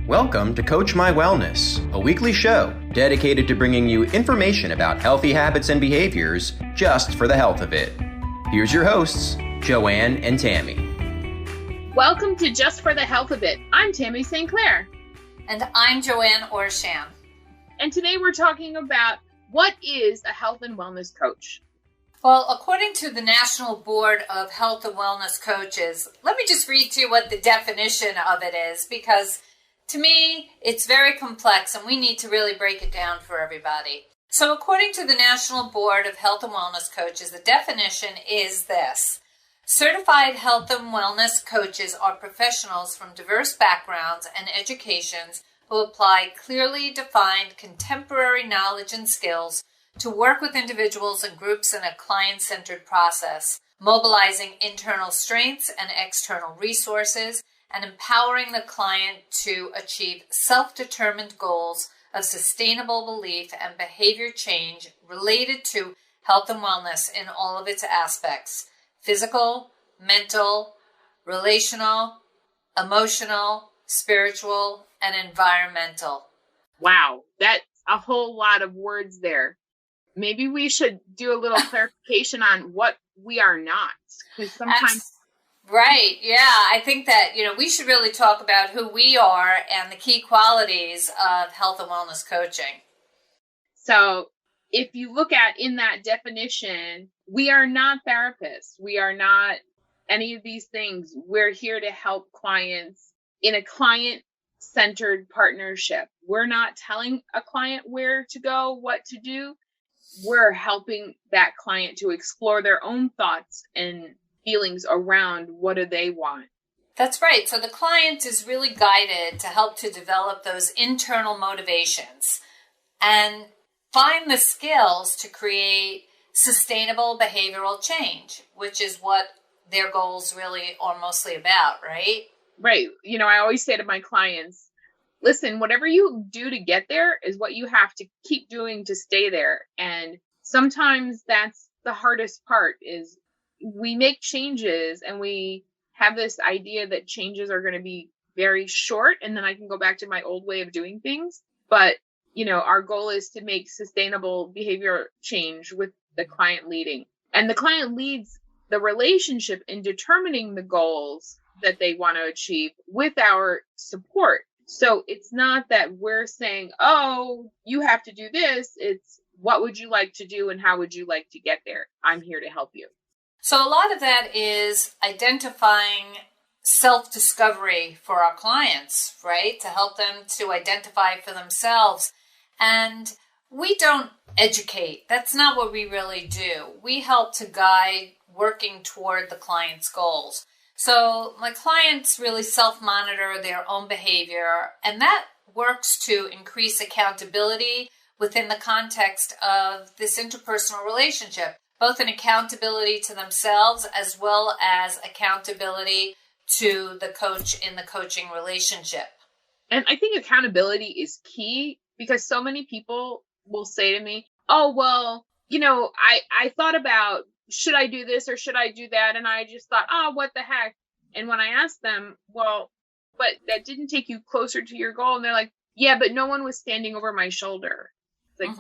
Welcome to Coach My Wellness, a weekly show dedicated to bringing you information about healthy habits and behaviors just for the health of it. Here's your hosts, Joanne and Tammy. Welcome to Just for the Health of It. I'm Tammy St. Clair. And I'm Joanne Orsham. And today we're talking about what is a health and wellness coach? Well, according to the National Board of Health and Wellness Coaches, let me just read to you what the definition of it is, because to me, it's very complex and we need to really break it down for everybody. So according to the National Board of Health and Wellness Coaches, the definition is this. Certified health and wellness coaches are professionals from diverse backgrounds and educations who apply clearly defined contemporary knowledge and skills to work with individuals and groups in a client-centered process, mobilizing internal strengths and external resources, and empowering the client to achieve self-determined goals of sustainable belief and behavior change related to health and wellness in all of its aspects: physical, mental, relational, emotional, spiritual, and environmental. Wow, that's a whole lot of words there. Maybe we should do a little clarification on what we are not, because sometimes... Right. Yeah. I think that, we should really talk about who we are and the key qualities of health and wellness coaching. So if you look at in that definition, we are not therapists. We are not any of these things. We're here to help clients in a client-centered partnership. We're not telling a client where to go, what to do. We're helping that client to explore their own thoughts and feelings around what do they want. That's right. So the client is really guided to help to develop those internal motivations and find the skills to create sustainable behavioral change, which is what their goals really are mostly about, right? Right. I always say to my clients, listen, whatever you do to get there is what you have to keep doing to stay there. And sometimes that's the hardest part is we make changes and we have this idea that changes are going to be very short and then I can go back to my old way of doing things. But, our goal is to make sustainable behavior change with the client leading. And the client leads the relationship in determining the goals that they want to achieve with our support. So it's not that we're saying, oh, you have to do this. It's what would you like to do and how would you like to get there? I'm here to help you. So a lot of that is identifying self-discovery for our clients, right? To help them to identify for themselves. And we don't educate. That's not what we really do. We help to guide working toward the client's goals. So my clients really self-monitor their own behavior, and that works to increase accountability within the context of this interpersonal relationship, both an accountability to themselves as well as accountability to the coach in the coaching relationship. And I think accountability is key because so many people will say to me, oh, well, I thought about, should I do this or should I do that? And I just thought, oh, what the heck? And when I asked them, well, but that didn't take you closer to your goal. And they're like, yeah, but no one was standing over my shoulder. It's like,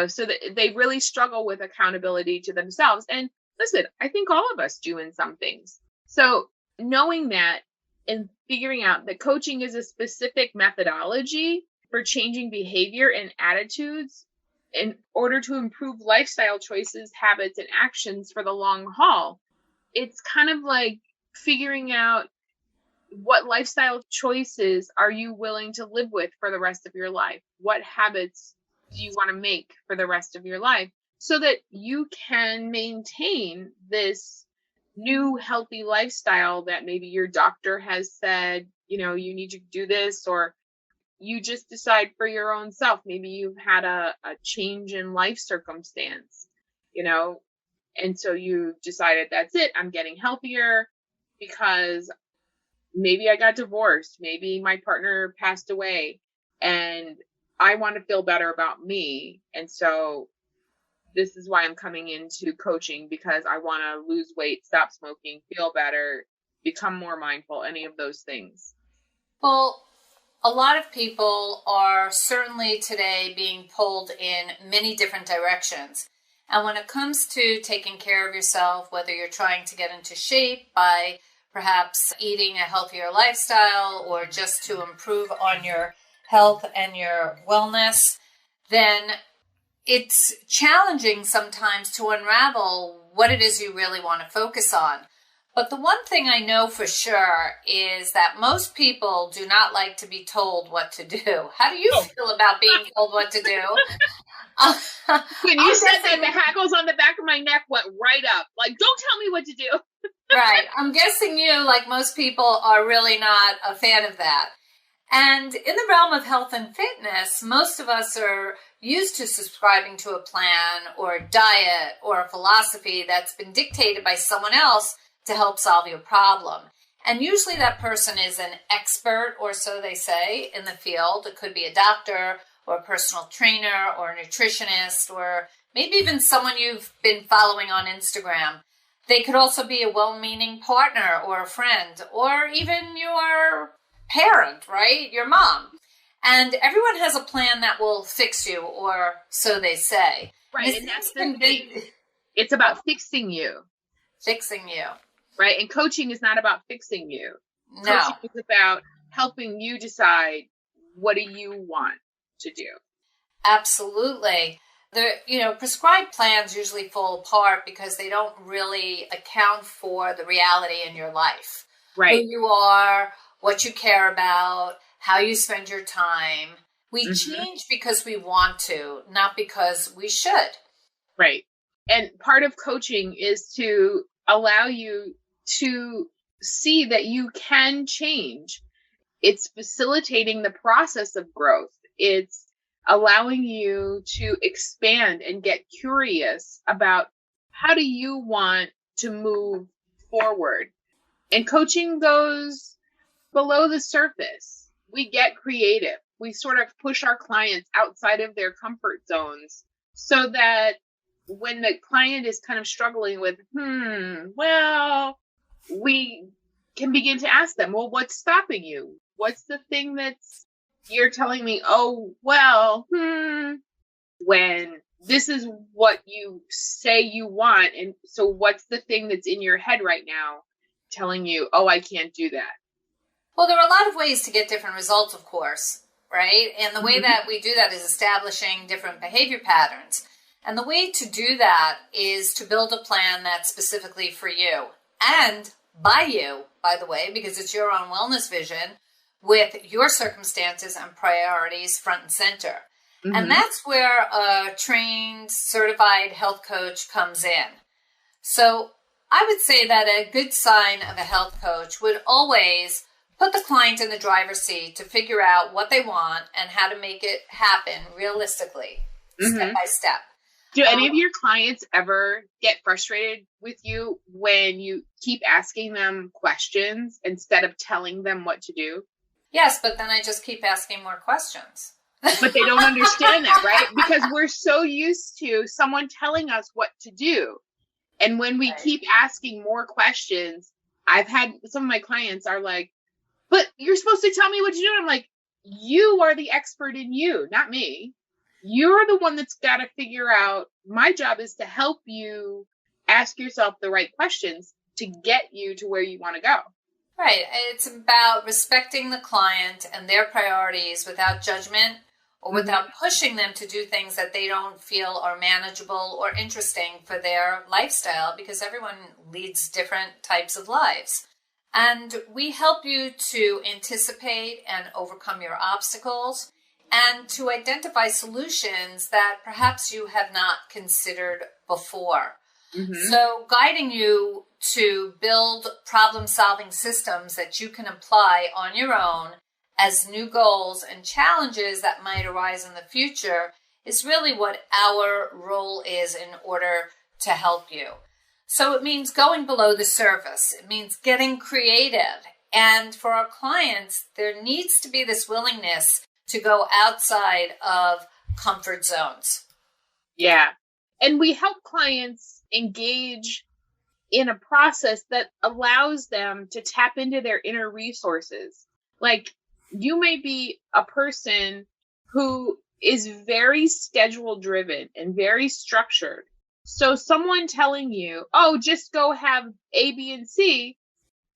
so that they really struggle with accountability to themselves. And listen, I think all of us do in some things. So knowing that and figuring out that coaching is a specific methodology for changing behavior and attitudes in order to improve lifestyle choices, habits, and actions for the long haul. It's kind of like figuring out what lifestyle choices are you willing to live with for the rest of your life? What habits do you want to make for the rest of your life so that you can maintain this new healthy lifestyle that maybe your doctor has said, you need to do this, or you just decide for your own self. Maybe you've had a change in life circumstance, and so you decided that's it. I'm getting healthier because maybe I got divorced. Maybe my partner passed away and I want to feel better about me. And so this is why I'm coming into coaching, because I want to lose weight, stop smoking, feel better, become more mindful, any of those things. Well, A lot of people are certainly today being pulled in many different directions. And when it comes to taking care of yourself, whether you're trying to get into shape by perhaps eating a healthier lifestyle or just to improve on your health and your wellness, then it's challenging sometimes to unravel what it is you really want to focus on. But the one thing I know for sure is that most people do not like to be told what to do. How do you feel about being told what to do? When you said that, the hackles on the back of my neck went right up. Like, don't tell me what to do. Right. I'm guessing you, like most people, are really not a fan of that. And in the realm of health and fitness, most of us are used to subscribing to a plan or a diet or a philosophy that's been dictated by someone else to help solve your problem. And usually that person is an expert, or so they say, in the field. It could be a doctor or a personal trainer or a nutritionist, or maybe even someone you've been following on Instagram. They could also be a well-meaning partner or a friend, or even your parent, right? Your mom. And everyone has a plan that will fix you, or so they say. Right, and that's the thing. It's about fixing you. Fixing you. Right, and coaching is not about fixing you. No. Coaching is about helping you decide, what do you want to do? Absolutely. Prescribed plans usually fall apart because they don't really account for the reality in your life. Right. Who you are, what you care about, how you spend your time. We change because we want to, not because we should. Right. And part of coaching is to allow you to see that you can change. It's facilitating the process of growth. It's allowing you to expand and get curious about, how do you want to move forward? And coaching goes below the surface. We get creative. We sort of push our clients outside of their comfort zones so that when the client is kind of struggling with, we can begin to ask them, well, what's stopping you? What's the thing that's, you're telling me, when this is what you say you want. And so what's the thing that's in your head right now telling you, I can't do that? Well, there are a lot of ways to get different results, of course, right? And the way that we do that is establishing different behavior patterns. And the way to do that is to build a plan that's specifically for you and by you, by the way, because it's your own wellness vision with your circumstances and priorities front and center. And that's where a trained, certified health coach comes in. So I would say that a good sign of a health coach would always put the client in the driver's seat to figure out what they want and how to make it happen realistically, step by step. Do any of your clients ever get frustrated with you when you keep asking them questions instead of telling them what to do? Yes, but then I just keep asking more questions. But they don't understand that, right? Because we're so used to someone telling us what to do. And when we keep asking more questions, I've had some of my clients are like, but you're supposed to tell me what to do. I'm like, you are the expert in you, not me. You're the one that's got to figure out. My job is to help you ask yourself the right questions to get you to where you want to go. Right. It's about respecting the client and their priorities without judgment or without pushing them to do things that they don't feel are manageable or interesting for their lifestyle, because everyone leads different types of lives. And we help you to anticipate and overcome your obstacles and to identify solutions that perhaps you have not considered before. So guiding you to build problem-solving systems that you can apply on your own as new goals and challenges that might arise in the future is really what our role is in order to help you. So it means going below the surface. It means getting creative. And for our clients, there needs to be this willingness to go outside of comfort zones. Yeah. And we help clients engage in a process that allows them to tap into their inner resources. Like, You may be a person who is very schedule driven and very structured. So someone telling you, oh, just go have A, B, and C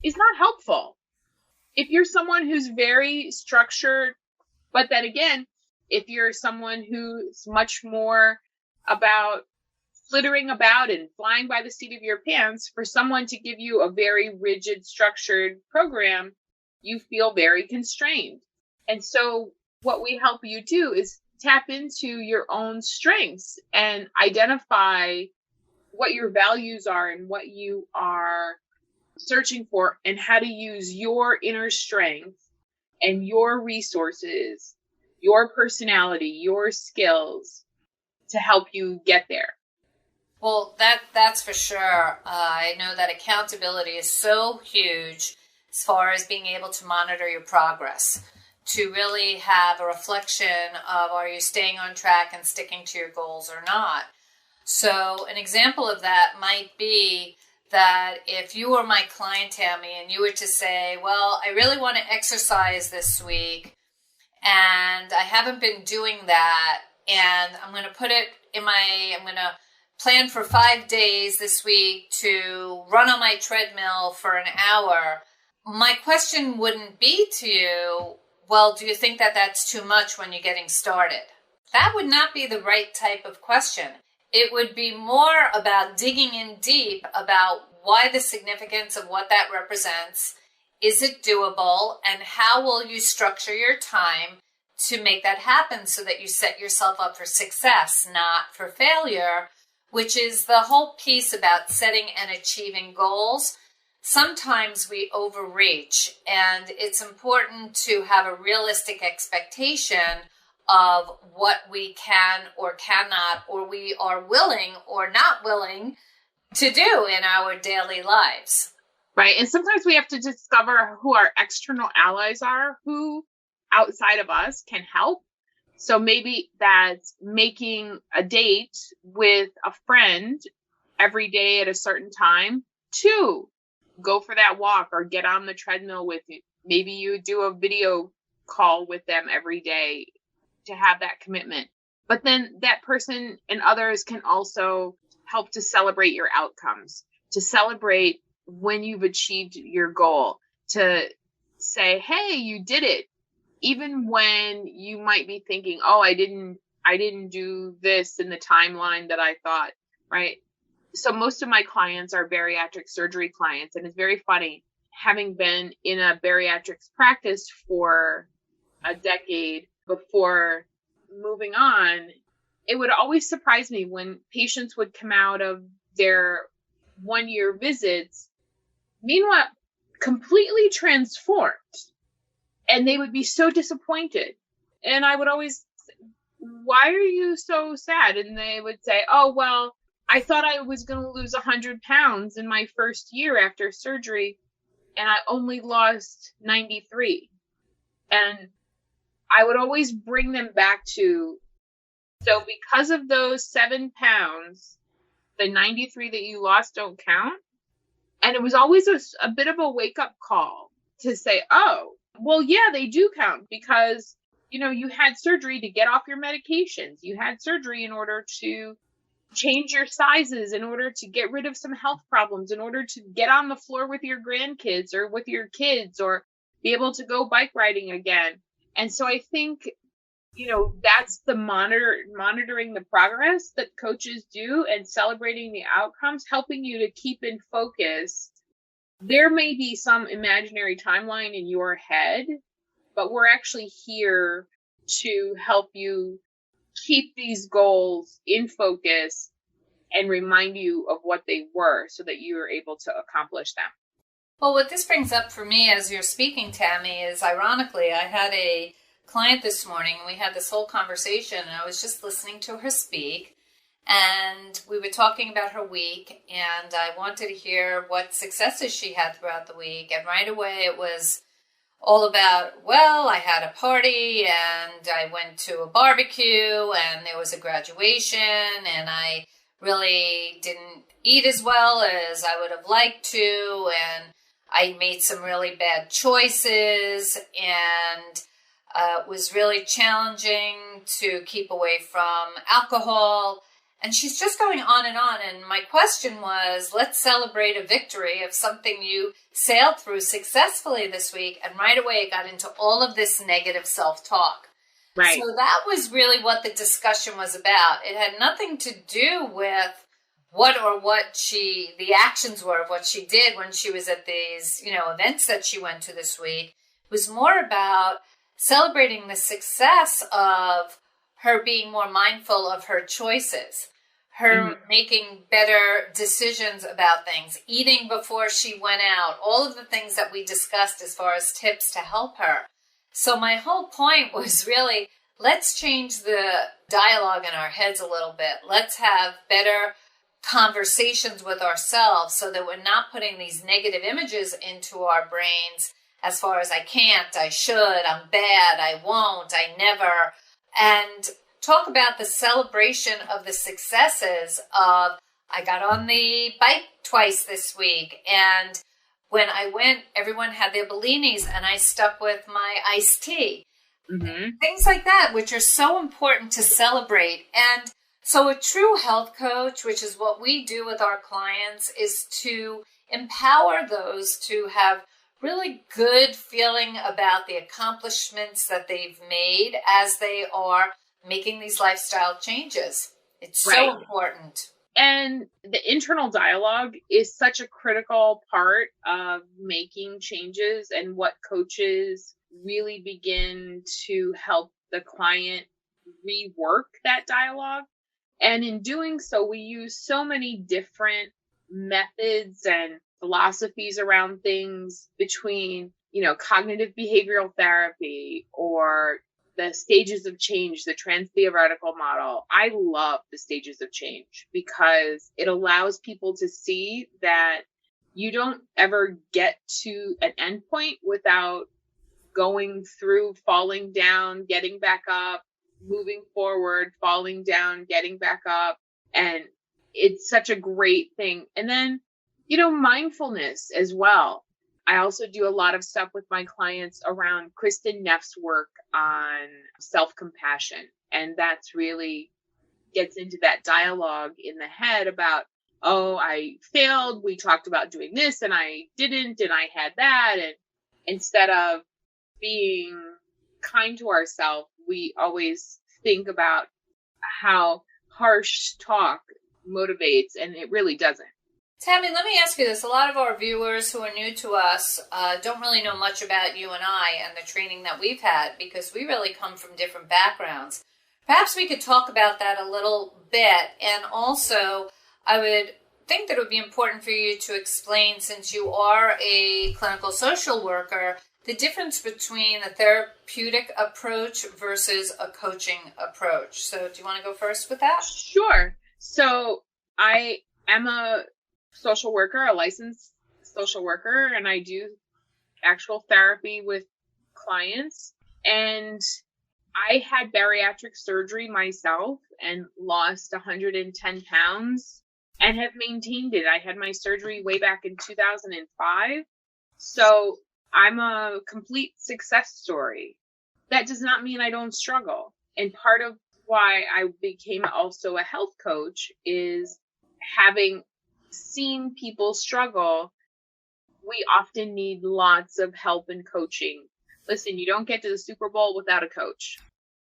is not helpful. If you're someone who's very structured, but then again, if you're someone who's much more about flittering about and flying by the seat of your pants, for someone to give you a very rigid, structured program, you feel very constrained. And so what we help you do is tap into your own strengths and identify what your values are and what you are searching for, and how to use your inner strength and your resources, your personality, your skills to help you get there. Well, that's for sure. I know that accountability is so huge as far as being able to monitor your progress, to really have a reflection of, are you staying on track and sticking to your goals or not? So an example of that might be that if you were my client, Tammy, and you were to say, well, I really want to exercise this week, and I haven't been doing that, and I'm going to plan for 5 days this week to run on my treadmill for an hour. My question wouldn't be to you, well, do you think that that's too much when you're getting started? That would not be the right type of question. It would be more about digging in deep about why the significance of what that represents. Is it doable? And how will you structure your time to make that happen so that you set yourself up for success, not for failure, which is the whole piece about setting and achieving goals. Sometimes we overreach, and it's important to have a realistic expectation of what we can or cannot, or we are willing or not willing to do in our daily lives. Right. And sometimes we have to discover who our external allies are, who outside of us can help. So maybe that's making a date with a friend every day at a certain time to go for that walk or get on the treadmill with you. Maybe you do a video call with them every day to have that commitment. But then that person and others can also help to celebrate your outcomes, to celebrate when you've achieved your goal, to say, hey, you did it. Even when you might be thinking, oh, I didn't do this in the timeline that I thought, right? So most of my clients are bariatric surgery clients. And it's very funny, having been in a bariatrics practice for a decade before moving on, it would always surprise me when patients would come out of their 1-year visits, meanwhile, completely transformed. And they would be so disappointed. And I would always say, why are you so sad? And they would say, oh, well, I thought I was going to lose 100 pounds in my first year after surgery, and I only lost 93. And I would always bring them back to, so because of those 7 pounds, the 93 that you lost don't count. And it was always a bit of a wake-up call to say, oh, well, yeah, they do count, because, you had surgery to get off your medications. You had surgery in order to change your sizes, in order to get rid of some health problems, in order to get on the floor with your grandkids or with your kids, or be able to go bike riding again. And so I think, that's the monitoring the progress that coaches do, and celebrating the outcomes, helping you to keep in focus. There may be some imaginary timeline in your head, but we're actually here to help you keep these goals in focus and remind you of what they were so that you are able to accomplish them. Well, what this brings up for me as you're speaking, Tammy, is ironically, I had a client this morning, and we had this whole conversation, and I was just listening to her speak. And we were talking about her week, and I wanted to hear what successes she had throughout the week. And right away it was all about, well, I had a party, and I went to a barbecue, and there was a graduation, and I really didn't eat as well as I would have liked to, and I made some really bad choices, and it was really challenging to keep away from alcohol. And she's just going on. And my question was, let's celebrate a victory of something you sailed through successfully this week. And right away, it got into all of this negative self-talk. Right. So that was really what the discussion was about. It had nothing to do with the actions were of what she did when she was at these, events that she went to this week. It was more about celebrating the success of her being more mindful of her choices, her making better decisions about things, eating before she went out, all of the things that we discussed as far as tips to help her. So my whole point was really, let's change the dialogue in our heads a little bit. Let's have better conversations with ourselves so that we're not putting these negative images into our brains as far as I can't, I should, I'm bad, I won't, I never. And talk about the celebration of the successes of, I got on the bike twice this week, and when I went, everyone had their bellinis, and I stuck with my iced tea. Things like that, which are so important to celebrate. And so a true health coach, which is what we do with our clients, is to empower those to have really good feeling about the accomplishments that they've made as they are making these lifestyle changes. It's so important. And the internal dialogue is such a critical part of making changes, and what coaches really begin to help the client rework that dialogue. And in doing so, we use so many different methods and philosophies around things, between, cognitive behavioral therapy or the stages of change, the trans-theoretical model. I love the stages of change because it allows people to see that you don't ever get to an endpoint without going through falling down, getting back up, moving forward, falling down, getting back up. And it's such a great thing. And then, mindfulness as well. I also do a lot of stuff with my clients around Kristin Neff's work on self-compassion. And that's really gets into that dialogue in the head about, oh, I failed. We talked about doing this and I didn't, and I had that. And instead of being kind to ourselves, we always think about how harsh talk motivates, and it really doesn't. Tammy, let me ask you this. A lot of our viewers who are new to us don't really know much about you and I and the training that we've had, because we really come from different backgrounds. Perhaps we could talk about that a little bit. And also, I would think that it would be important for you to explain, since you are a clinical social worker, the difference between a therapeutic approach versus a coaching approach. So do you want to go first with that? Sure. So I am a social worker, a licensed social worker, and I do actual therapy with clients. And I had bariatric surgery myself and lost 110 pounds and have maintained it. I had my surgery way back in 2005. So I'm a complete success story. That does not mean I don't struggle. And part of why I became also a health coach is, having seen people struggle, we often need lots of help and coaching. Listen, you don't get to the Super Bowl without a coach.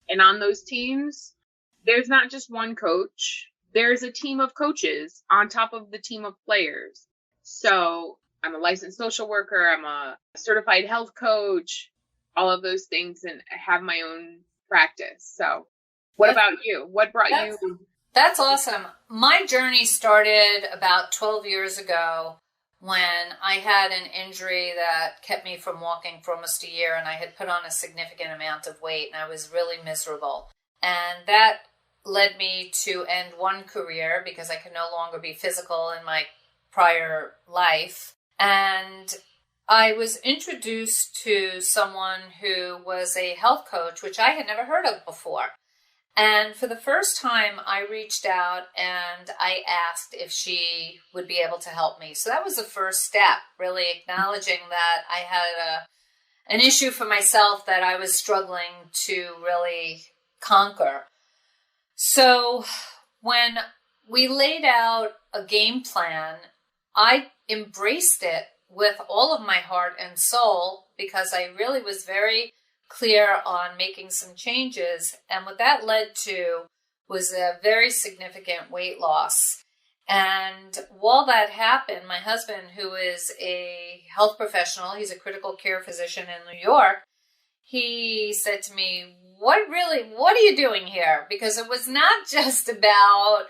And on those teams, there's not just one coach. There's a team of coaches on top of the team of players. So I'm a licensed social worker. I'm a certified health coach, all of those things, and I have my own practice. So what about you? What brought you? That's awesome. My journey started about 12 years ago when I had an injury that kept me from walking for almost a year, and I had put on a significant amount of weight, and I was really miserable. And that led me to end one career because I could no longer be physical in my prior life. And I was introduced to someone who was a health coach, which I had never heard of before. And for the first time, I reached out and I asked if she would be able to help me. So that was the first step, really acknowledging that I had an issue for myself that I was struggling to really conquer. So when we laid out a game plan, I embraced it with all of my heart and soul because I really was very clear on making some changes. And what that led to was a very significant weight loss. And while that happened, my husband, who is a health professional, he's a critical care physician in New York, he said to me, what are you doing here? Because it was not just about,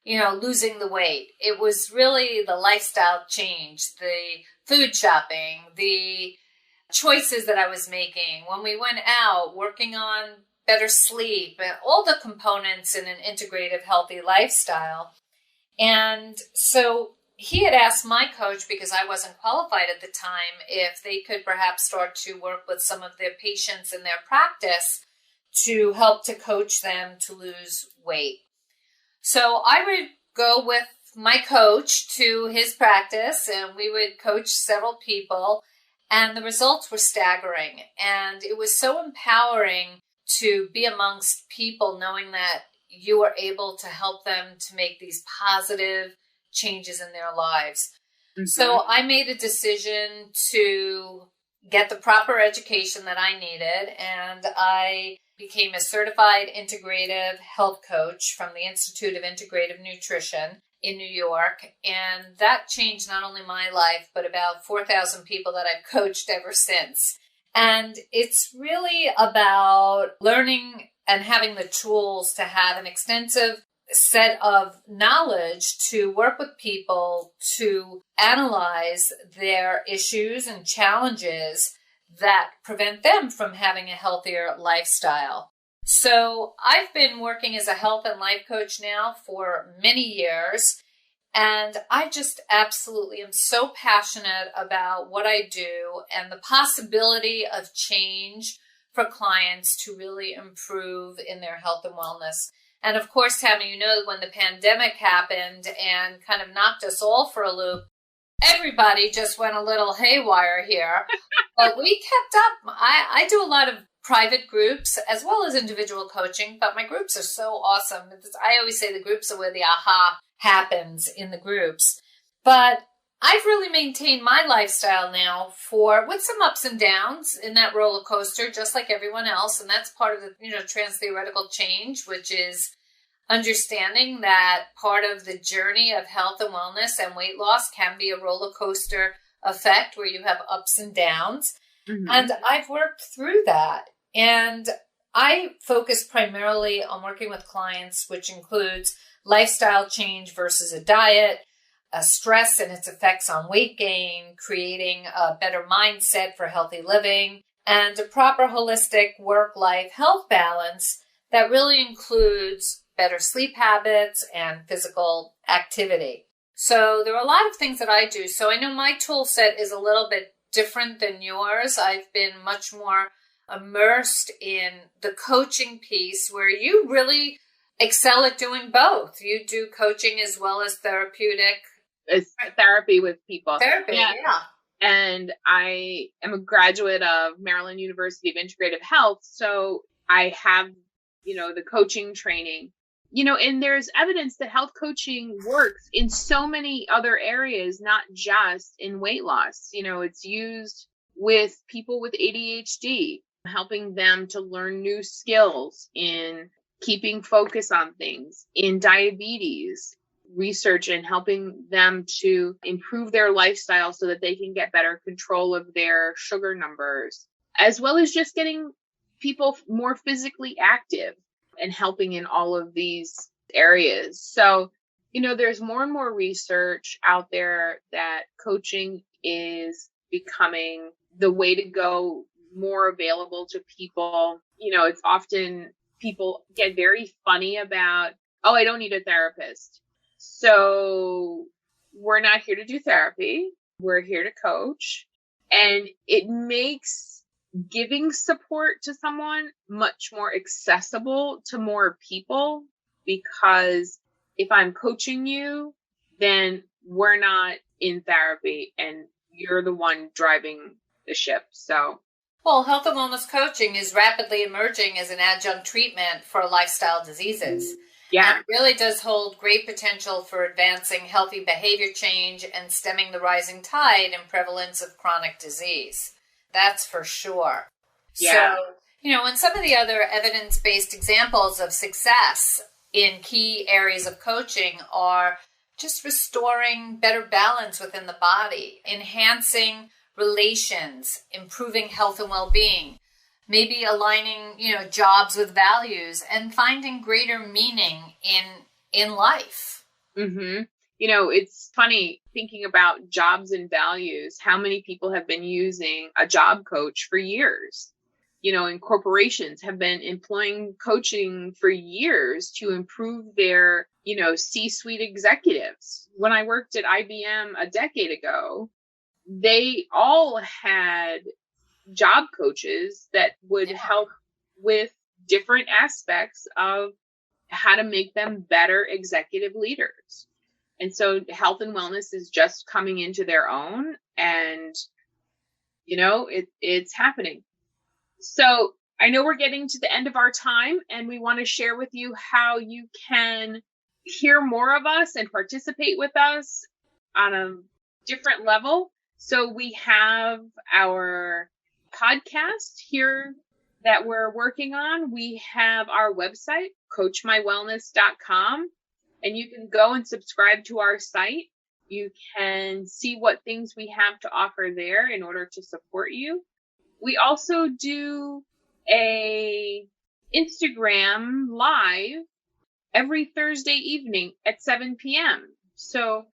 losing the weight. It was really the lifestyle change, the food shopping, the choices that I was making when we went out, working on better sleep, and all the components in an integrative, healthy lifestyle. And so he had asked my coach, because I wasn't qualified at the time, if they could perhaps start to work with some of their patients in their practice to help to coach them to lose weight. So I would go with my coach to his practice and we would coach several people, and the results were staggering. And it was so empowering to be amongst people knowing that you are able to help them to make these positive changes in their lives. Mm-hmm. So I made a decision to get the proper education that I needed, and I became a certified integrative health coach from the Institute of Integrative Nutrition in New York. And that changed not only my life, but about 4,000 people that I've coached ever since. And it's really about learning and having the tools to have an extensive set of knowledge to work with people to analyze their issues and challenges that prevent them from having a healthier lifestyle. So I've been working as a health and life coach now for many years, and I just absolutely am so passionate about what I do and the possibility of change for clients to really improve in their health and wellness. And of course, Tammy, when the pandemic happened and kind of knocked us all for a loop, everybody just went a little haywire here. But we kept up. I do a lot of private groups as well as individual coaching, but my groups are so awesome. I always say the groups are where the aha happens in the groups. But I've really maintained my lifestyle now with some ups and downs in that roller coaster, just like everyone else. And that's part of the, trans-theoretical change, which is understanding that part of the journey of health and wellness and weight loss can be a roller coaster effect where you have ups and downs. Mm-hmm. And I've worked through that. And I focus primarily on working with clients, which includes lifestyle change versus a diet, stress and its effects on weight gain, creating a better mindset for healthy living, and a proper holistic work-life health balance that really includes better sleep habits and physical activity. So there are a lot of things that I do. So I know my tool set is a little bit different than yours. I've been much more immersed in the coaching piece where you really excel at doing both. You do coaching as well as therapeutic. It's therapy with people. Therapy, yeah. And I am a graduate of Maryland University of Integrative Health. So I have, the coaching training, and there's evidence that health coaching works in so many other areas, not just in weight loss. It's used with people with ADHD, helping them to learn new skills in keeping focus on things, in diabetes research, and helping them to improve their lifestyle so that they can get better control of their sugar numbers, as well as just getting people more physically active and helping in all of these areas. So, there's more and more research out there that coaching is becoming the way to go, more available to people. It's often people get very funny about, oh, I don't need a therapist. So we're not here to do therapy. We're here to coach. And it makes giving support to someone much more accessible to more people, because if I'm coaching you, then we're not in therapy and you're the one driving the ship. So, well, health and wellness coaching is rapidly emerging as an adjunct treatment for lifestyle diseases. Yeah. And it really does hold great potential for advancing healthy behavior change and stemming the rising tide in prevalence of chronic disease. That's for sure. Yeah. So, and some of the other evidence-based examples of success in key areas of coaching are just restoring better balance within the body, enhancing relations, improving health and well-being, maybe aligning, jobs with values, and finding greater meaning in life. Mm-hmm. It's funny thinking about jobs and values, how many people have been using a job coach for years. And corporations have been employing coaching for years to improve their, C-suite executives. When I worked at IBM a decade ago, they all had job coaches that would help with different aspects of how to make them better executive leaders. And so health and wellness is just coming into their own, and, it's happening. So I know we're getting to the end of our time, and we want to share with you how you can hear more of us and participate with us on a different level. So we have our podcast here that we're working on. We have our website, coachmywellness.com, and you can go and subscribe to our site. You can see what things we have to offer there in order to support you. We also do a Instagram live every Thursday evening at 7 p.m. So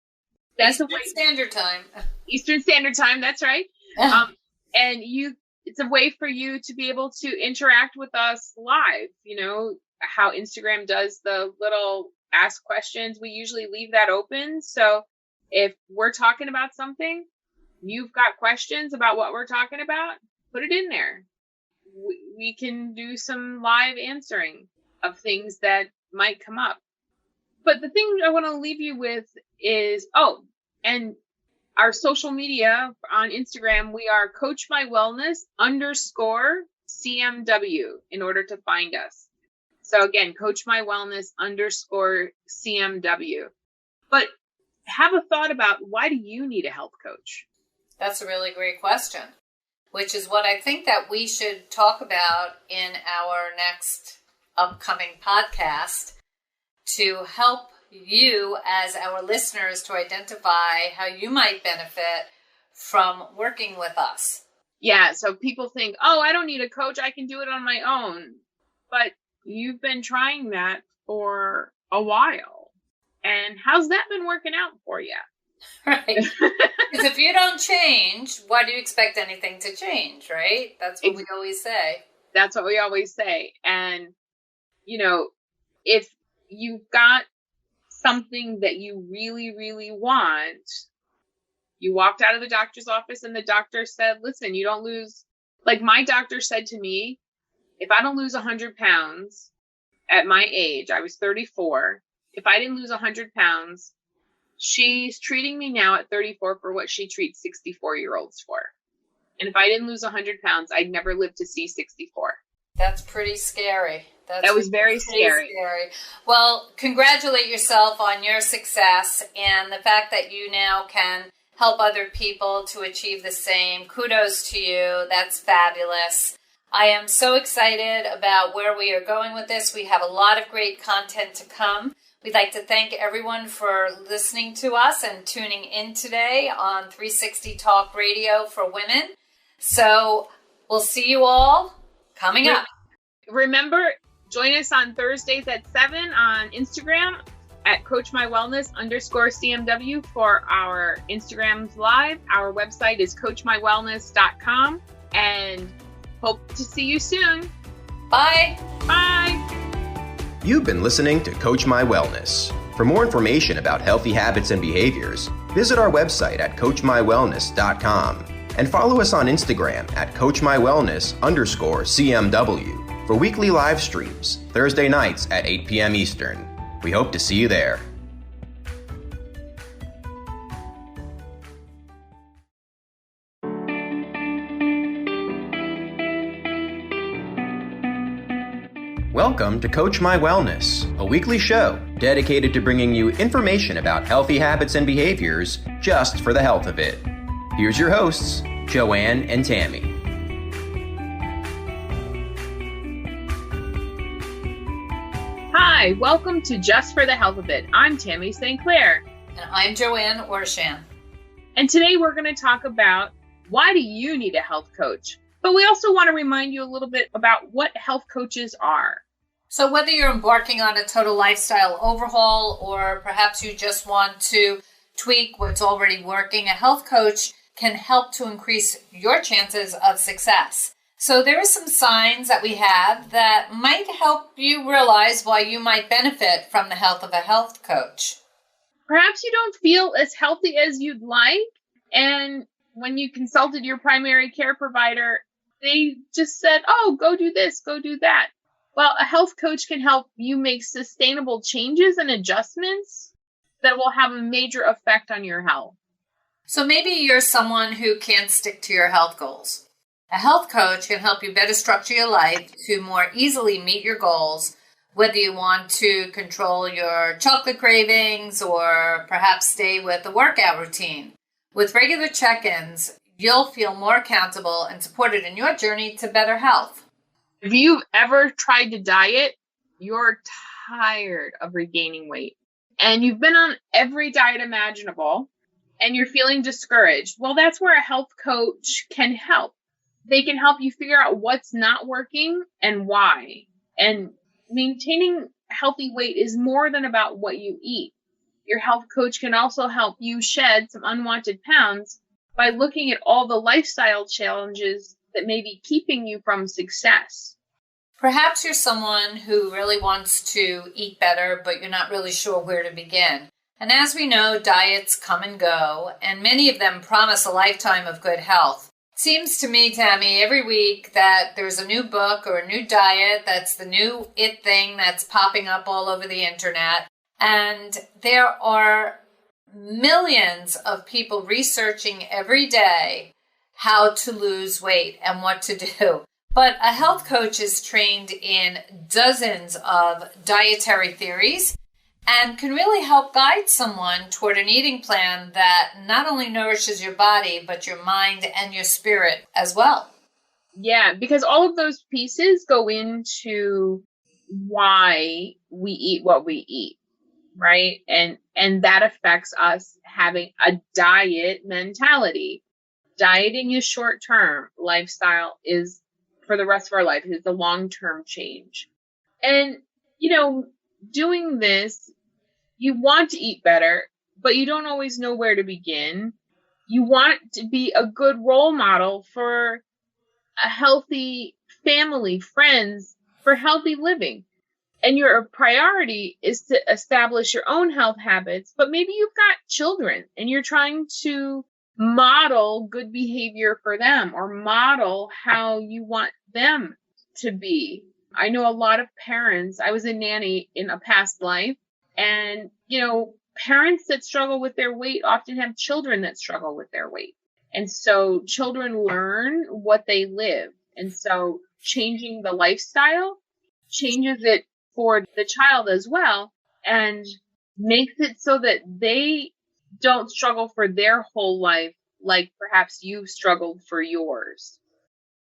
that's Eastern Standard Time. Eastern Standard Time, that's right. And it's a way for you to be able to interact with us live. How Instagram does the little ask questions. We usually leave that open. So if we're talking about something, you've got questions about what we're talking about, put it in there. We can do some live answering of things that might come up. But the thing I want to leave you with is, and our social media on Instagram, we are CoachMyWellness_CMW in order to find us. So again, CoachMyWellness_CMW. But have a thought about, why do you need a health coach? That's a really great question, which is what I think that we should talk about in our next upcoming podcast to help you as our listeners to identify how you might benefit from working with us. Yeah, so people think, I don't need a coach, I can do it on my own. But you've been trying that for a while. And how's that been working out for you? Right. Because if you don't change, why do you expect anything to change, right? That's what we always say. That's what we always say. And, if you've got something that you really, really want, you walked out of the doctor's office and the doctor said, listen, you don't lose, like my doctor said to me, if I don't lose 100 pounds at my age, I was 34, if I didn't lose 100 pounds, she's treating me now at 34 for what she treats 64-year-olds for. And if I didn't lose 100 pounds, I'd never live to see 64. That's pretty scary. That was very scary. Well, congratulate yourself on your success and the fact that you now can help other people to achieve the same. Kudos to you. That's fabulous. I am so excited about where we are going with this. We have a lot of great content to come. We'd like to thank everyone for listening to us and tuning in today on 360 Talk Radio for Women. So we'll see you all coming up. Remember, join us on Thursdays at 7 on Instagram at CoachMyWellness_CMW for our Instagrams live. Our website is CoachMyWellness.com, and hope to see you soon. Bye. Bye. You've been listening to Coach My Wellness. For more information about healthy habits and behaviors, visit our website at CoachMyWellness.com. And follow us on Instagram at CoachMyWellness_CMW for weekly live streams, Thursday nights at 8 p.m. Eastern. We hope to see you there. Welcome to Coach My Wellness, a weekly show dedicated to bringing you information about healthy habits and behaviors just for the health of it. Here's your hosts, Joanne and Tammy. Hi, welcome to Just for the Health of It. I'm Tammy St. Clair. And I'm Joanne Orshan. And today we're going to talk about why do you need a health coach? But we also want to remind you a little bit about what health coaches are. So whether you're embarking on a total lifestyle overhaul or perhaps you just want to tweak what's already working, a health coach can help to increase your chances of success. So there are some signs that we have that might help you realize why you might benefit from the help of a health coach. Perhaps you don't feel as healthy as you'd like, and when you consulted your primary care provider, they just said, oh, go do this, go do that. Well, a health coach can help you make sustainable changes and adjustments that will have a major effect on your health. So maybe you're someone who can't stick to your health goals. A health coach can help you better structure your life to more easily meet your goals, whether you want to control your chocolate cravings or perhaps stay with a workout routine. With regular check-ins, you'll feel more accountable and supported in your journey to better health. If you've ever tried to diet, you're tired of regaining weight and you've been on every diet imaginable and you're feeling discouraged, well, that's where a health coach can help. They can help you figure out what's not working and why. And maintaining healthy weight is more than about what you eat. Your health coach can also help you shed some unwanted pounds by looking at all the lifestyle challenges that may be keeping you from success. Perhaps you're someone who really wants to eat better, but you're not really sure where to begin. And as we know, diets come and go, and many of them promise a lifetime of good health. It seems to me, Tammy, every week that there's a new book or a new diet that's the new it thing that's popping up all over the internet. And there are millions of people researching every day how to lose weight and what to do. But a health coach is trained in dozens of dietary theories and can really help guide someone toward an eating plan that not only nourishes your body, but your mind and your spirit as well. Yeah, because all of those pieces go into why we eat what we eat, right? And that affects us having a diet mentality. Dieting is short term. Lifestyle is for the rest of our life. It's a long-term change. And, doing this, you want to eat better, but you don't always know where to begin. You want to be a good role model for a healthy family, friends, for healthy living. And your priority is to establish your own health habits, but maybe you've got children and you're trying to model good behavior for them or model how you want them to be. I know a lot of parents. I was a nanny in a past life, and, parents that struggle with their weight often have children that struggle with their weight. And so children learn what they live. And so changing the lifestyle changes it for the child as well and makes it so that they don't struggle for their whole life like perhaps you struggled for yours.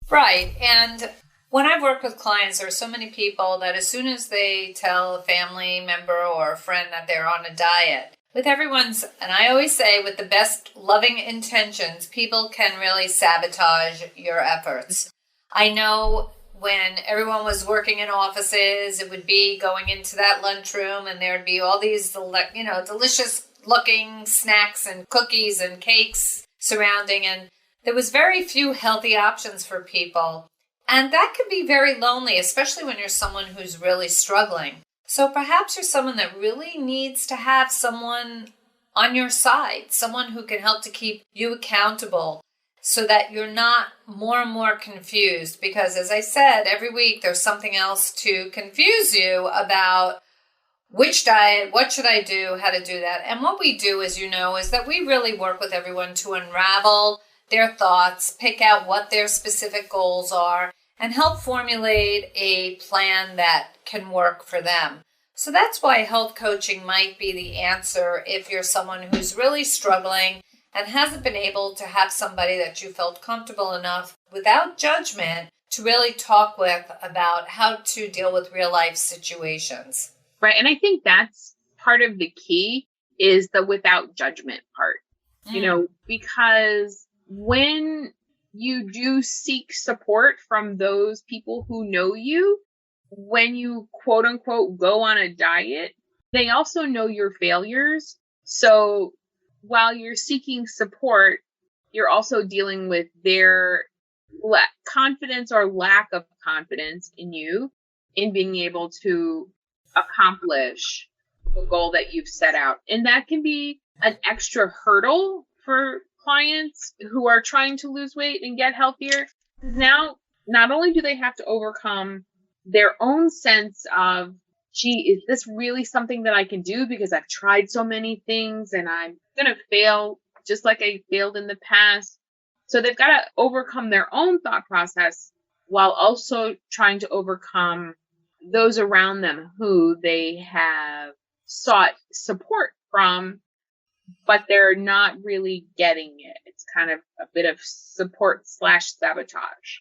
Right. And when I've worked with clients, there are so many people that as soon as they tell a family member or a friend that they're on a diet, with everyone's, and I always say with the best loving intentions, people can really sabotage your efforts. I know when everyone was working in offices, it would be going into that lunchroom and there'd be all these, delicious looking snacks and cookies and cakes surrounding, and there was very few healthy options for people. And that can be very lonely, especially when you're someone who's really struggling. So perhaps you're someone that really needs to have someone on your side, someone who can help to keep you accountable, so that you're not more and more confused. Because as I said, every week there's something else to confuse you about which diet, what should I do, how to do that. And what we do, as you know, is that we really work with everyone to unravel their thoughts, pick out what their specific goals are, and help formulate a plan that can work for them. So that's why health coaching might be the answer if you're someone who's really struggling and hasn't been able to have somebody that you felt comfortable enough without judgment to really talk with about how to deal with real life situations. Right. And I think that's part of the key is the without judgment part, because when you do seek support from those people who know you, when you quote unquote go on a diet, they also know your failures. So while you're seeking support, you're also dealing with their confidence or lack of confidence in you in being able to accomplish the goal that you've set out. And that can be an extra hurdle for clients who are trying to lose weight and get healthier. Now, not only do they have to overcome their own sense of, gee, is this really something that I can do? Because I've tried so many things and I'm going to fail just like I failed in the past. So they've got to overcome their own thought process while also trying to overcome those around them who they have sought support from, but they're not really getting it. It's kind of a bit of support / sabotage.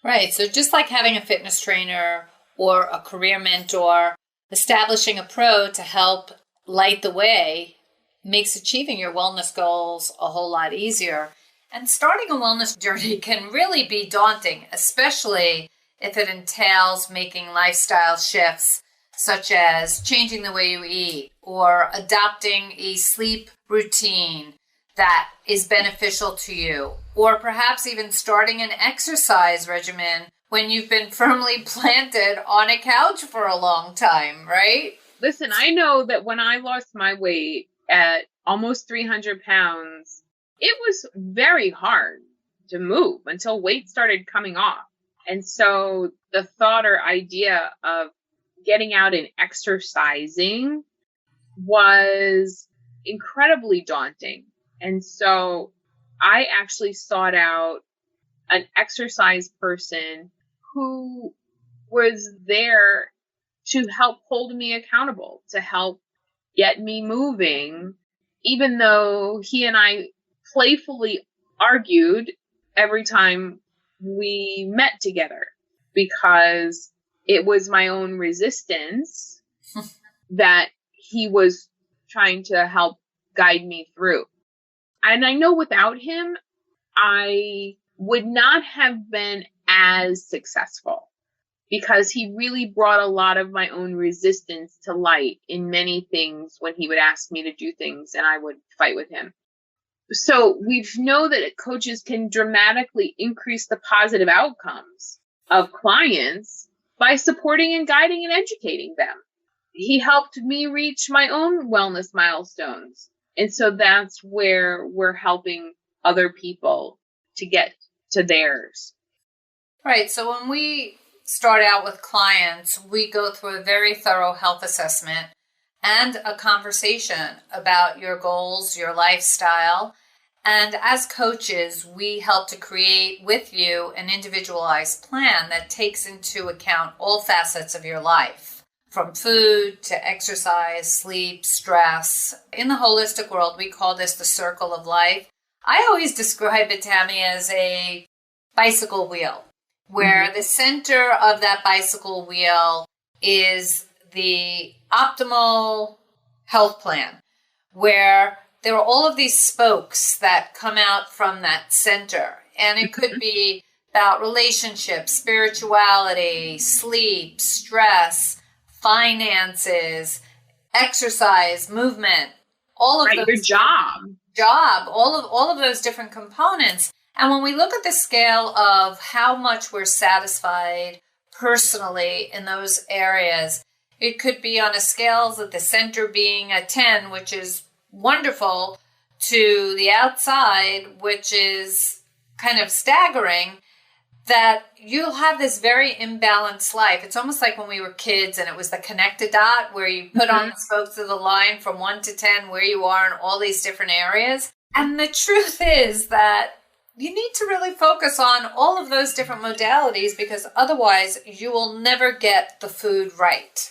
Right. So just like having a fitness trainer or a career mentor, establishing a pro to help light the way makes achieving your wellness goals a whole lot easier. And starting a wellness journey can really be daunting, especially if it entails making lifestyle shifts, such as changing the way you eat or adopting a sleep routine that is beneficial to you, or perhaps even starting an exercise regimen when you've been firmly planted on a couch for a long time, right? Listen, I know that when I lost my weight at almost 300 pounds, it was very hard to move until weight started coming off. And so the thought or idea of getting out and exercising was incredibly daunting. And so I actually sought out an exercise person who was there to help hold me accountable, to help get me moving, even though he and I playfully argued every time we met together, because it was my own resistance that he was trying to help guide me through. And I know without him, I would not have been as successful, because he really brought a lot of my own resistance to light in many things when he would ask me to do things and I would fight with him. So we know that coaches can dramatically increase the positive outcomes of clients by supporting and guiding and educating them. He helped me reach my own wellness milestones. And so that's where we're helping other people to get to theirs. Right. So when we start out with clients, we go through a very thorough health assessment and a conversation about your goals, your lifestyle. And as coaches, we help to create with you an individualized plan that takes into account all facets of your life, from food to exercise, sleep, stress. In the holistic world, we call this the circle of life. I always describe it, Tammy, as a bicycle wheel, where the center of that bicycle wheel is the optimal health plan, where there are all of these spokes that come out from that center. And it could be about relationships, spirituality, sleep, stress, finances, exercise, movement, all of those. Your job, all of those different components. And when we look at the scale of how much we're satisfied personally in those areas, it could be on a scale at the center being a 10, which is wonderful, to the outside, which is kind of staggering that you'll have this very imbalanced life. It's almost like when we were kids and it was the connected dot where you put on the spokes of the line from 1 to 10 where you are in all these different areas. And the truth is that you need to really focus on all of those different modalities, because otherwise you will never get the food right.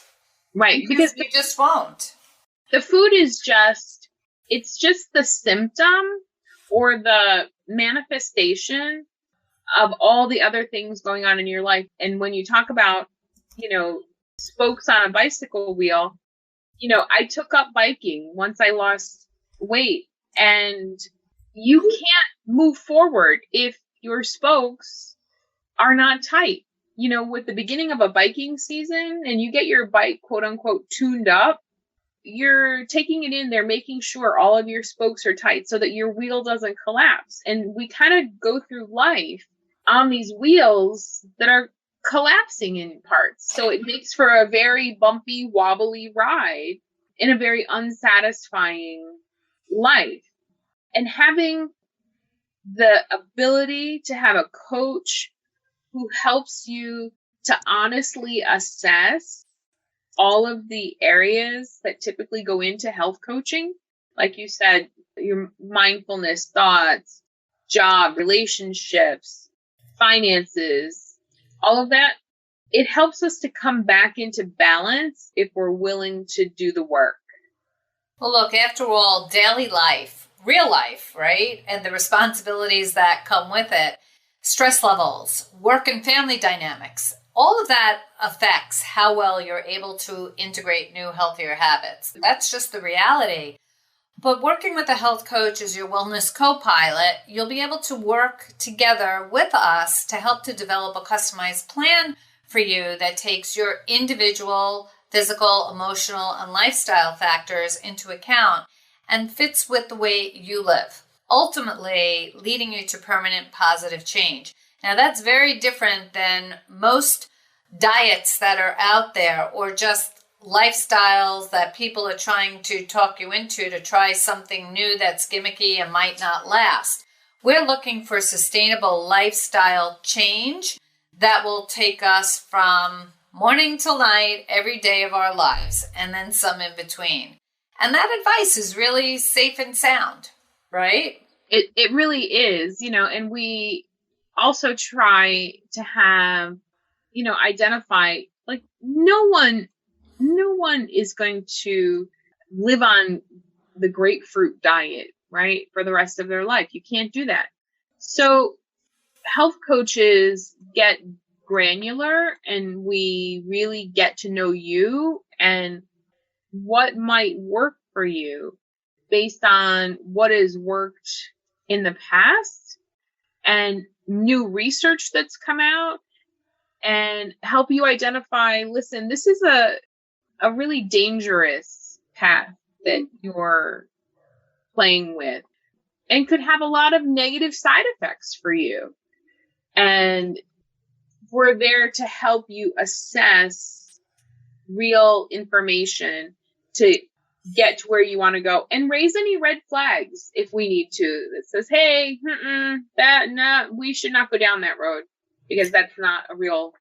Right. Because you just won't. The food is it's just the symptom or the manifestation of all the other things going on in your life. And when you talk about, spokes on a bicycle wheel, I took up biking once I lost weight, and you can't move forward if your spokes are not tight. With the beginning of a biking season and you get your bike, quote unquote, tuned up, you're taking it in there, making sure all of your spokes are tight so that your wheel doesn't collapse. And we kind of go through life on these wheels that are collapsing in parts. So it makes for a very bumpy, wobbly ride in a very unsatisfying life. And having the ability to have a coach who helps you to honestly assess all of the areas that typically go into health coaching, like you said, your mindfulness, thoughts, job, relationships, finances, all of that, it helps us to come back into balance if we're willing to do the work. Well, look, after all, daily life, real life, right? And the responsibilities that come with it, stress levels, work and family dynamics, all of that affects how well you're able to integrate new, healthier habits. That's just the reality. But working with a health coach as your wellness co-pilot, you'll be able to work together with us to help to develop a customized plan for you that takes your individual physical, emotional, and lifestyle factors into account and fits with the way you live, ultimately leading you to permanent positive change. Now, that's very different than most diets that are out there or just lifestyles that people are trying to talk you into to try something new that's gimmicky and might not last. We're looking for sustainable lifestyle change that will take us from morning till night, every day of our lives, and then some in between. And that advice is really safe and sound, right? It really is, and we also try to have, identify, like, no one is going to live on the grapefruit diet, right, for the rest of their life. You can't do that. So health coaches get granular, and we really get to know you and what might work for you based on what has worked in the past and new research that's come out, and help you identify, listen, this is a really dangerous path that you're playing with and could have a lot of negative side effects for you. And we're there to help you assess real information to get to where you want to go and raise any red flags if we need to that says, hey, we should not go down that road because that's not a real,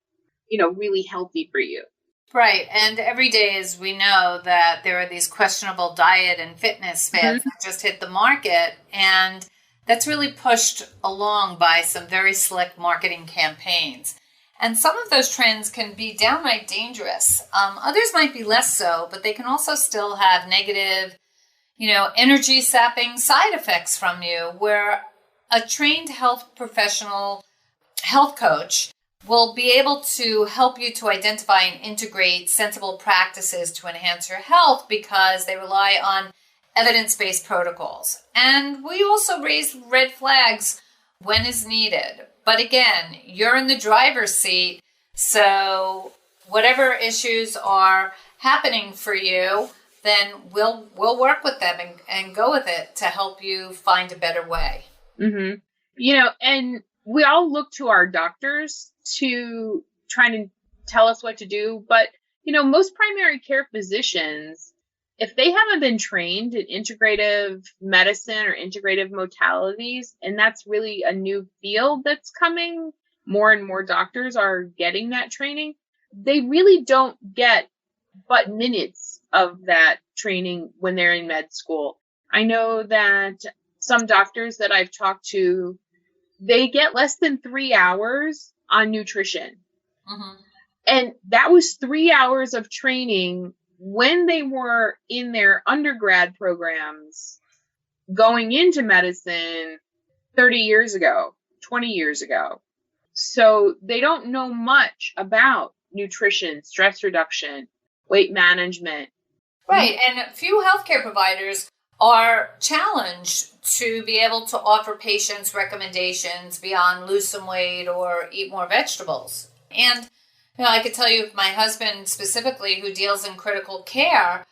really healthy for you. Right. And every day, as we know, that there are these questionable diet and fitness fads that just hit the market. And that's really pushed along by some very slick marketing campaigns. And some of those trends can be downright dangerous. Others might be less so, but they can also still have negative, energy sapping side effects from you, where a trained health professional, health coach, will be able to help you to identify and integrate sensible practices to enhance your health because they rely on evidence-based protocols. And we also raise red flags when is needed. But again, you're in the driver's seat, so whatever issues are happening for you, then we'll work with them and go with it to help you find a better way. Mm-hmm. And we all look to our doctors to try to tell us what to do. But, most primary care physicians if they haven't been trained in integrative medicine or integrative modalities, and that's really a new field that's coming, more and more doctors are getting that training. They really don't get but minutes of that training when they're in med school. I know that some doctors that I've talked to, they get less than 3 hours on nutrition. Mm-hmm. And that was 3 hours of training when they were in their undergrad programs going into medicine 30 years ago, 20 years ago. So they don't know much about nutrition, stress reduction, weight management. Right. And few healthcare providers are challenged to be able to offer patients recommendations beyond lose some weight or eat more vegetables. And I could tell you, my husband specifically, who deals in critical care,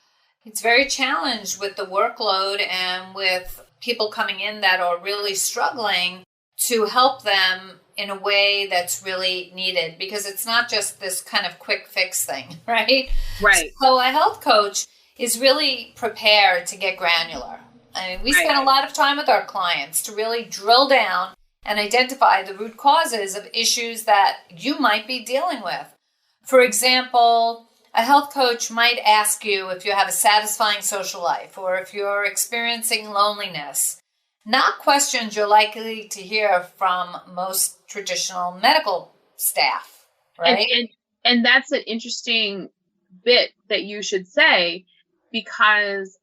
it's very challenged with the workload and with people coming in that are really struggling to help them in a way that's really needed, because it's not just this kind of quick fix thing, right? Right. So a health coach is really prepared to get granular. I mean, we spend a lot of time with our clients to really drill down and identify the root causes of issues that you might be dealing with. For example, a health coach might ask you if you have a satisfying social life or if you're experiencing loneliness. Not questions you're likely to hear from most traditional medical staff, right? And that's an interesting bit that you should say, because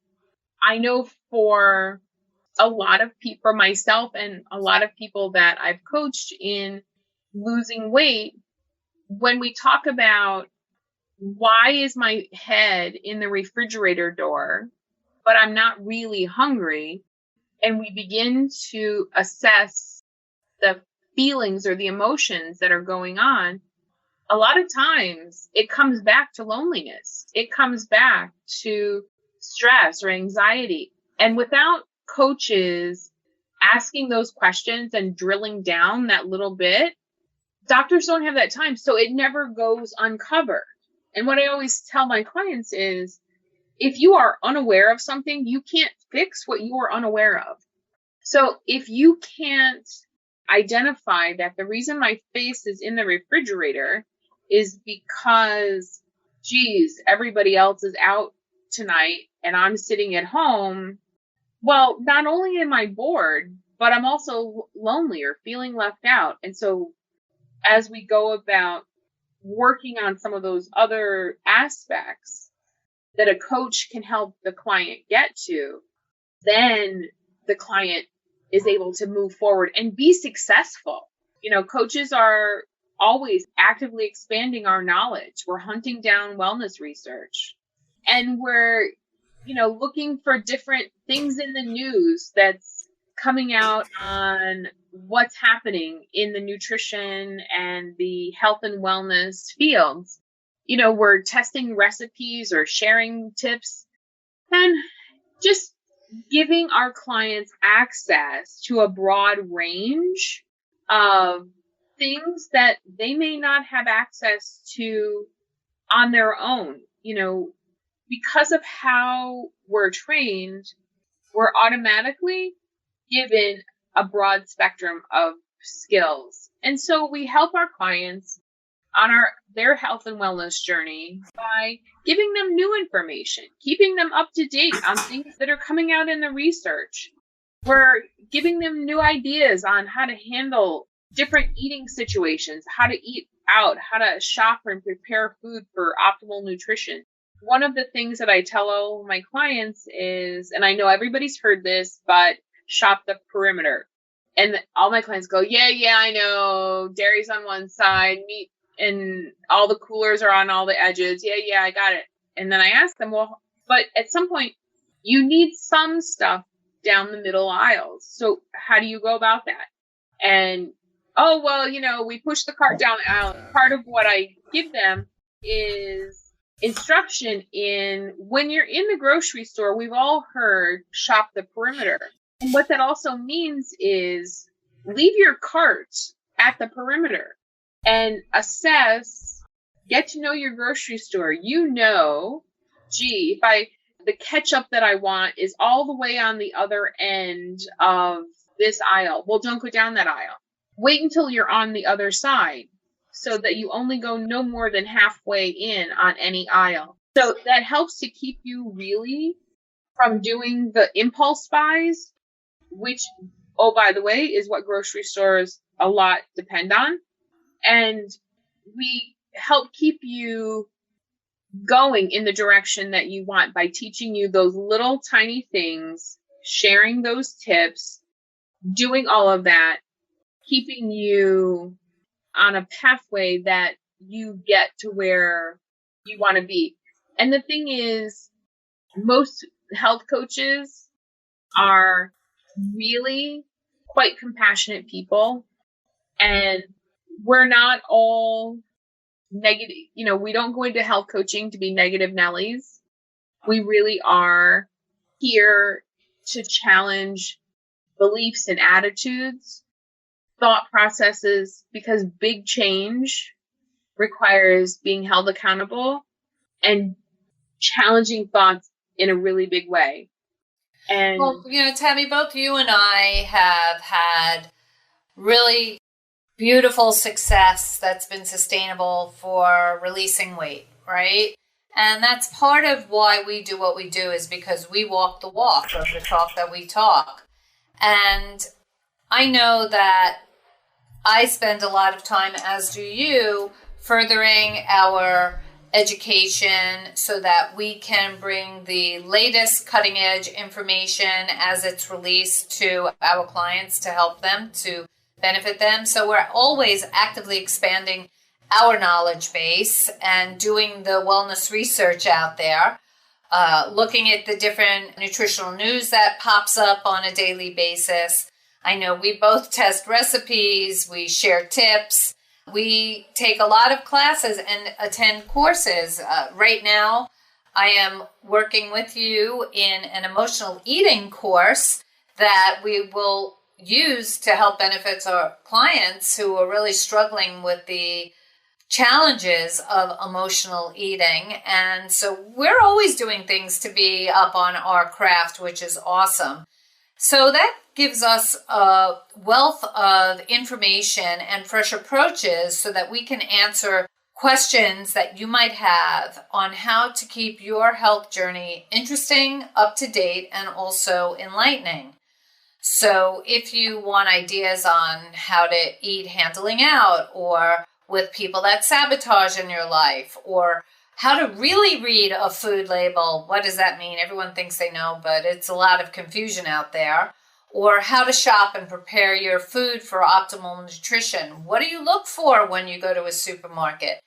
I know for a lot of people, for myself and a lot of people that I've coached in losing weight, when we talk about why is my head in the refrigerator door, but I'm not really hungry, and we begin to assess the feelings or the emotions that are going on, a lot of times it comes back to loneliness. It comes back to stress or anxiety. And without coaches asking those questions and drilling down that little bit, doctors don't have that time. So it never goes uncovered. And what I always tell my clients is, if you are unaware of something, you can't fix what you are unaware of. So if you can't identify that the reason my face is in the refrigerator is because, geez, everybody else is out tonight and I'm sitting at home, well, not only am I bored, but I'm also lonely or feeling left out. And so as we go about working on some of those other aspects that a coach can help the client get to, then the client is able to move forward and be successful. You know, coaches are always actively expanding our knowledge. We're hunting down wellness research, and we're, looking for different things in the news that's coming out on what's happening in the nutrition and the health and wellness fields. We're testing recipes or sharing tips and just giving our clients access to a broad range of things that they may not have access to on their own. Because of how we're trained, we're automatically given a broad spectrum of skills. And so we help our clients on their health and wellness journey by giving them new information, keeping them up to date on things that are coming out in the research. We're giving them new ideas on how to handle different eating situations, how to eat out, how to shop and prepare food for optimal nutrition. One of the things that I tell all my clients is, and I know everybody's heard this, but shop the perimeter. And all my clients go, yeah, I know. Dairy's on one side, meat and all the coolers are on all the edges. Yeah, I got it. And then I ask them, well, but at some point you need some stuff down the middle aisles. So how do you go about that? And, oh, well, we push the cart down the aisle. Part of what I give them is instruction in, when you're in the grocery store, we've all heard shop the perimeter. And what that also means is leave your cart at the perimeter and assess, get to know your grocery store. Gee, the ketchup that I want is all the way on the other end of this aisle. Well, don't go down that aisle. Wait until you're on the other side so that you only go no more than halfway in on any aisle. So that helps to keep you really from doing the impulse buys, which, oh, by the way, is what grocery stores a lot depend on. And we help keep you going in the direction that you want by teaching you those little tiny things, sharing those tips, doing all of that, keeping you on a pathway that you get to where you want to be. And the thing is, most health coaches are really quite compassionate people, and we're not all negative. We don't go into health coaching to be negative Nellies. We really are here to challenge beliefs and attitudes, thought processes, because big change requires being held accountable and challenging thoughts in a really big way. And well, Tammy, both you and I have had really beautiful success that's been sustainable for releasing weight, right? And that's part of why we do what we do, is because we walk the walk of the talk that we talk. And I know that I spend a lot of time, as do you, furthering our education so that we can bring the latest cutting edge information as it's released to our clients to help them, to benefit them. So we're always actively expanding our knowledge base and doing the wellness research out there, looking at the different nutritional news that pops up on a daily basis. I know we both test recipes, we share tips, we take a lot of classes and attend courses. Right now, I am working with you in an emotional eating course that we will use to help benefit our clients who are really struggling with the challenges of emotional eating. And so we're always doing things to be up on our craft, which is awesome. So that gives us a wealth of information and fresh approaches so that we can answer questions that you might have on how to keep your health journey interesting, up to date, and also enlightening. So if you want ideas on how to eat handling out, or with people that sabotage in your life, or how to really read a food label, what does that mean? Everyone thinks they know, but it's a lot of confusion out there. Or how to shop and prepare your food for optimal nutrition. What do you look for when you go to a supermarket?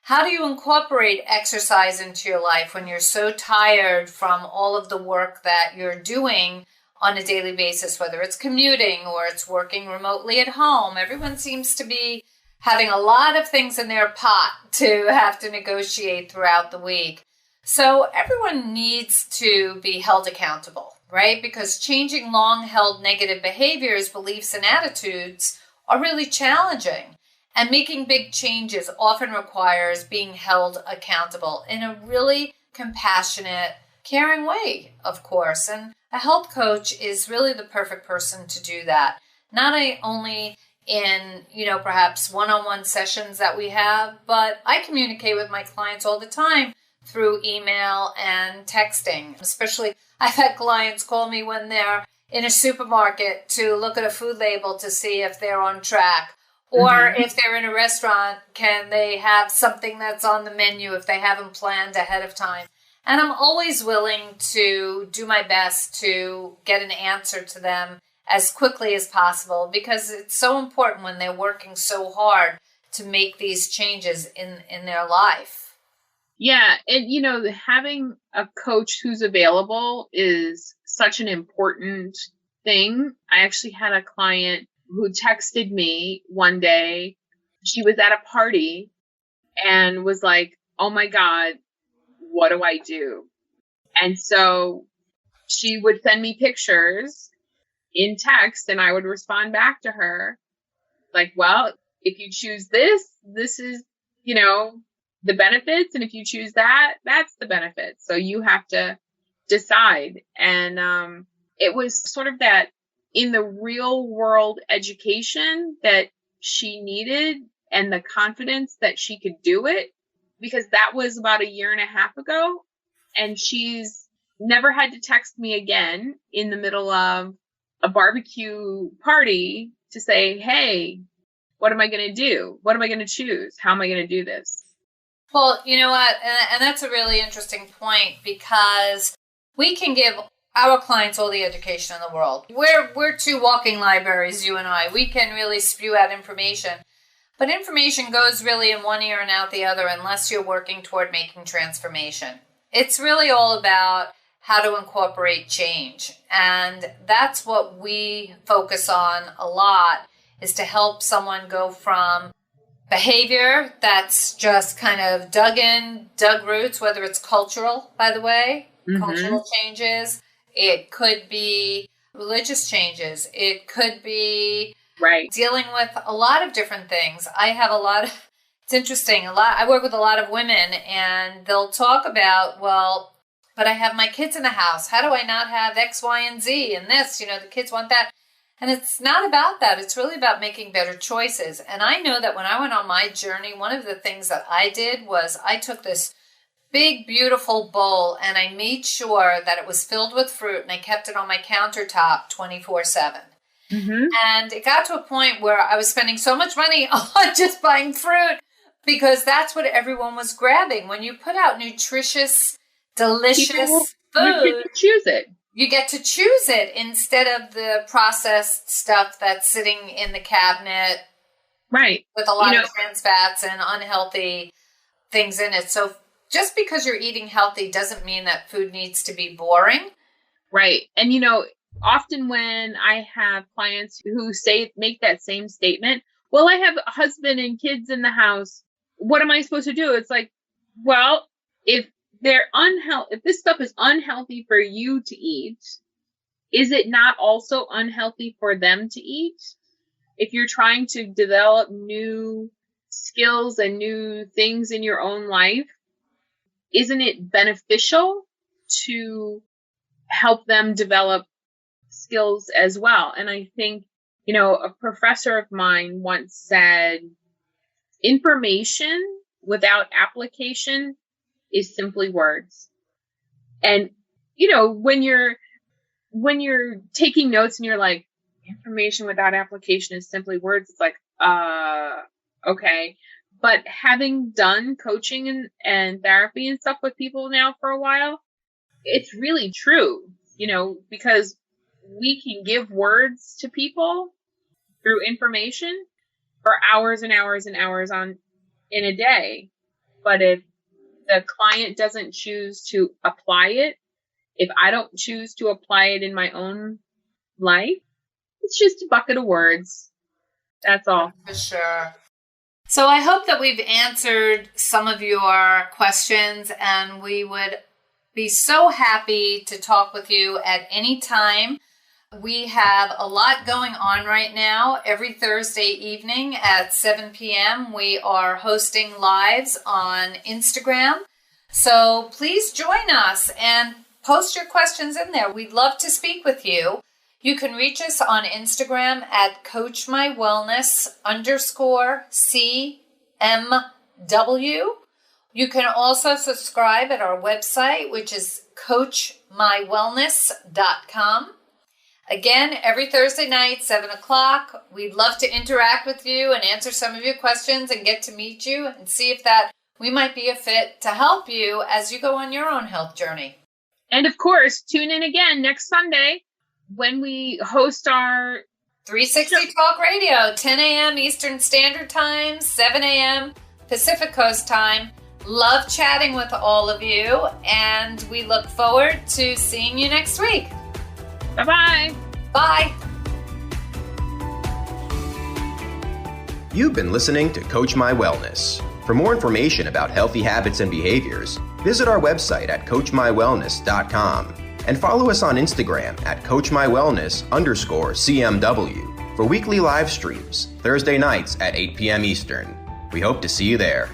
How do you incorporate exercise into your life when you're so tired from all of the work that you're doing on a daily basis, whether it's commuting or it's working remotely at home? Everyone seems to be having a lot of things in their pot to have to negotiate throughout the week. So everyone needs to be held accountable, right? Because changing long-held negative behaviors, beliefs, and attitudes are really challenging. And making big changes often requires being held accountable in a really compassionate, caring way, of course. And a health coach is really the perfect person to do that. Not only in, perhaps one-on-one sessions that we have, but I communicate with my clients all the time through email and texting. Especially, I've had clients call me when they're in a supermarket to look at a food label to see if they're on track. Or if they're in a restaurant, can they have something that's on the menu if they haven't planned ahead of time? And I'm always willing to do my best to get an answer to them as quickly as possible, because it's so important when they're working so hard to make these changes in their life. Yeah, and having a coach who's available is such an important thing. I actually had a client who texted me one day. She was at a party and was like, "Oh my God, what do I do?" And so she would send me pictures in text and I would respond back to her like, well, if you choose this is, the benefits. And if you choose that, that's the benefits. So you have to decide. And it was sort of that in the real world education that she needed and the confidence that she could do it, because that was about 1.5 years ago. And she's never had to text me again in the middle of a barbecue party to say, hey, what am I going to do? What am I going to choose? How am I going to do this? Well, you know what? And that's a really interesting point, because we can give our clients all the education in the world. We're two walking libraries, you and I. We can really spew out information. But information goes really in one ear and out the other unless you're working toward making transformation. It's really all about how to incorporate change. And that's what we focus on a lot, is to help someone go from behavior that's just kind of dug roots, whether it's cultural, by the way, cultural changes. It could be religious changes. It could be dealing with a lot of different things. It's interesting. I work with a lot of women, and they'll talk about, well, but I have my kids in the house. How do I not have X, Y, and Z and this? The kids want that. And it's not about that. It's really about making better choices. And I know that when I went on my journey, one of the things that I did was I took this big, beautiful bowl and I made sure that it was filled with fruit, and I kept it on my countertop 24/7. And it got to a point where I was spending so much money on just buying fruit, because that's what everyone was grabbing. When you put out nutritious, delicious food, you choose it. You get to choose it instead of the processed stuff that's sitting in the cabinet, with a lot of trans fats and unhealthy things in it. So just because you're eating healthy doesn't mean that food needs to be boring. Right. And, often when I have clients who make that same statement, well, I have a husband and kids in the house. What am I supposed to do? It's like, well, if this stuff is unhealthy for you to eat, is it not also unhealthy for them to eat? If you're trying to develop new skills and new things in your own life, isn't it beneficial to help them develop skills as well? And I think, a professor of mine once said, information without application is simply words. And, when you're taking notes and you're like, information without application is simply words, it's like, okay. But having done coaching and therapy and stuff with people now for a while, it's really true, because we can give words to people through information for hours and hours and hours in a day. But if the client doesn't choose to apply it, if I don't choose to apply it in my own life, it's just a bucket of words. That's all. For sure. So I hope that we've answered some of your questions, and we would be so happy to talk with you at any time. We have a lot going on right now. Every Thursday evening at 7 p.m., we are hosting lives on Instagram. So please join us and post your questions in there. We'd love to speak with you. You can reach us on Instagram at CoachMyWellness_CMW. You can also subscribe at our website, which is CoachMyWellness.com. Again, every Thursday night, 7 o'clock. We'd love to interact with you and answer some of your questions and get to meet you and see if that we might be a fit to help you as you go on your own health journey. And of course, tune in again next Sunday when we host our 360 Talk Radio, 10 a.m. Eastern Standard Time, 7 a.m. Pacific Coast Time. Love chatting with all of you, and we look forward to seeing you next week. Bye-bye. Bye. You've been listening to Coach My Wellness. For more information about healthy habits and behaviors, visit our website at CoachMyWellness.com and follow us on Instagram at CoachMyWellness_CMW for weekly live streams, Thursday nights at 8 p.m. Eastern. We hope to see you there.